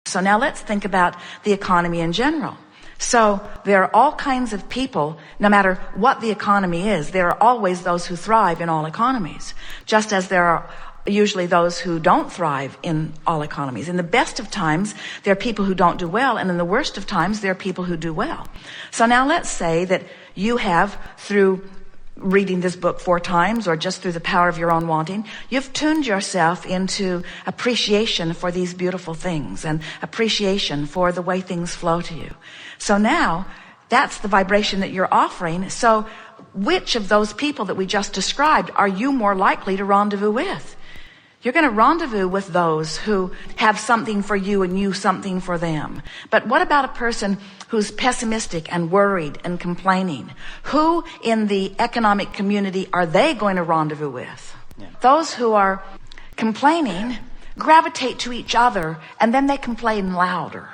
So now let's think about the economy in general. So there are all kinds of people, no matter what the economy is, there are always those who thrive in all economies, just as there are usually those who don't thrive in all economies. In the best of times, there are people who don't do well, and in the worst of times, there are people who do well. So now let's say that you have, through reading this book 4 times, or just through the power of your own wanting, you've tuned yourself into appreciation for these beautiful things and appreciation for the way things flow to you. So now that's the vibration that you're offering. So which of those people that we just described are you more likely to rendezvous with? You're going to rendezvous with those who have something for you and you something for them. But what about a person who's pessimistic and worried and complaining? Who in the economic community are they going to rendezvous with? Yeah. Those who are complaining gravitate to each other, and then they complain louder.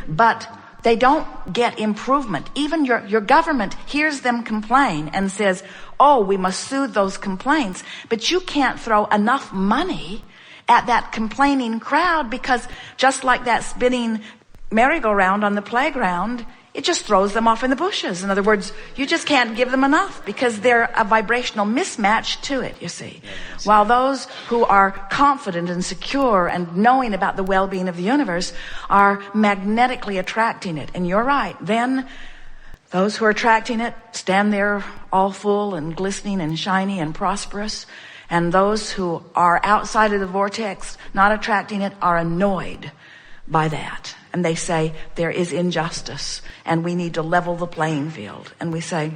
But they don't get improvement. Even your government hears them complain and says, oh, we must soothe those complaints. But you can't throw enough money at that complaining crowd, because just like that spinning merry-go-round on the playground, it just throws them off in the bushes. In other words, you just can't give them enough because they're a vibrational mismatch to it, you see. While those who are confident and secure and knowing about the well-being of the universe are magnetically attracting it. And you're right. Then those who are attracting it stand there all full and glistening and shiny and prosperous. And those who are outside of the vortex, not attracting it, are annoyed by that. And they say, there is injustice, and we need to level the playing field. And we say,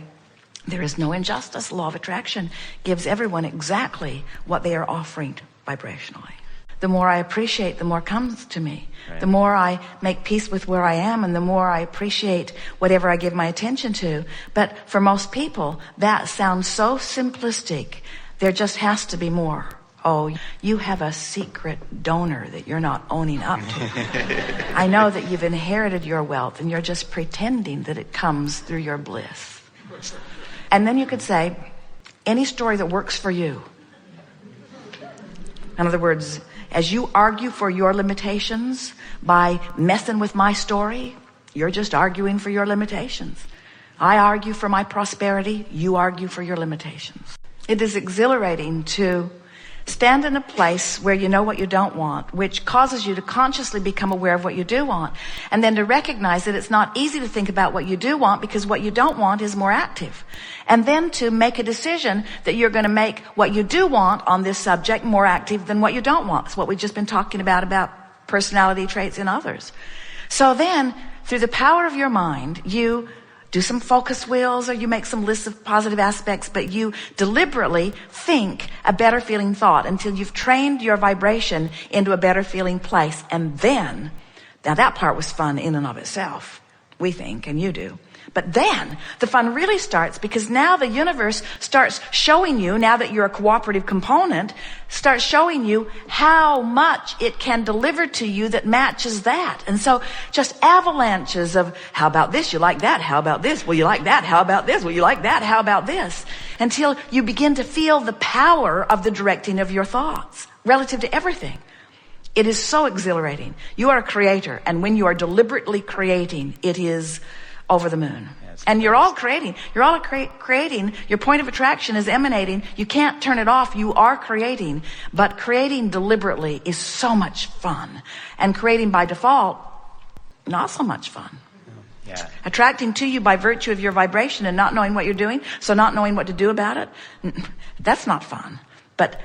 there is no injustice. Law of attraction gives everyone exactly what they are offering vibrationally. The more I appreciate, the more comes to me. Right. The more I make peace with where I am, and the more I appreciate whatever I give my attention to. But for most people, that sounds so simplistic. There just has to be more. Oh, you have a secret donor that you're not owning up to. I know that you've inherited your wealth and you're just pretending that it comes through your bliss. And then you could say, any story that works for you. In other words, as you argue for your limitations by messing with my story, you're just arguing for your limitations. I argue for my prosperity, you argue for your limitations. It is exhilarating to stand in a place where you know what you don't want, which causes you to consciously become aware of what you do want. And then to recognize that it's not easy to think about what you do want, because what you don't want is more active. And then to make a decision that you're going to make what you do want on this subject more active than what you don't want. It's what we've just been talking about personality traits in others. So then, through the power of your mind, you do some focus wheels, or you make some lists of positive aspects, but you deliberately think a better feeling thought until you've trained your vibration into a better feeling place. And then, now that part was fun in and of itself, we think, and you do. But then the fun really starts, because now the universe starts showing you, now that you're a cooperative component, starts showing you how much it can deliver to you that matches that. And so just avalanches of, how about this? You like that? How about this? Well, you like that? How about this? Well, you like that? How about this? Until you begin to feel the power of the directing of your thoughts relative to everything. It is so exhilarating. You are a creator, and when you are deliberately creating, it is over the moon. Yes. And you're all creating. You're all creating. Your point of attraction is emanating. You can't turn it off. You are creating. But creating deliberately is so much fun. And creating by default, not so much fun. Yeah. Attracting to you by virtue of your vibration and not knowing what you're doing, so not knowing what to do about it, that's not fun. But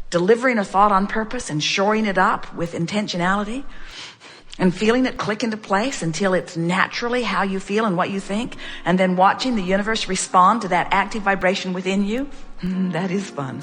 delivering a thought on purpose and shoring it up with intentionality, and feeling it click into place until it's naturally how you feel and what you think, and then watching the universe respond to that active vibration within you, that is fun.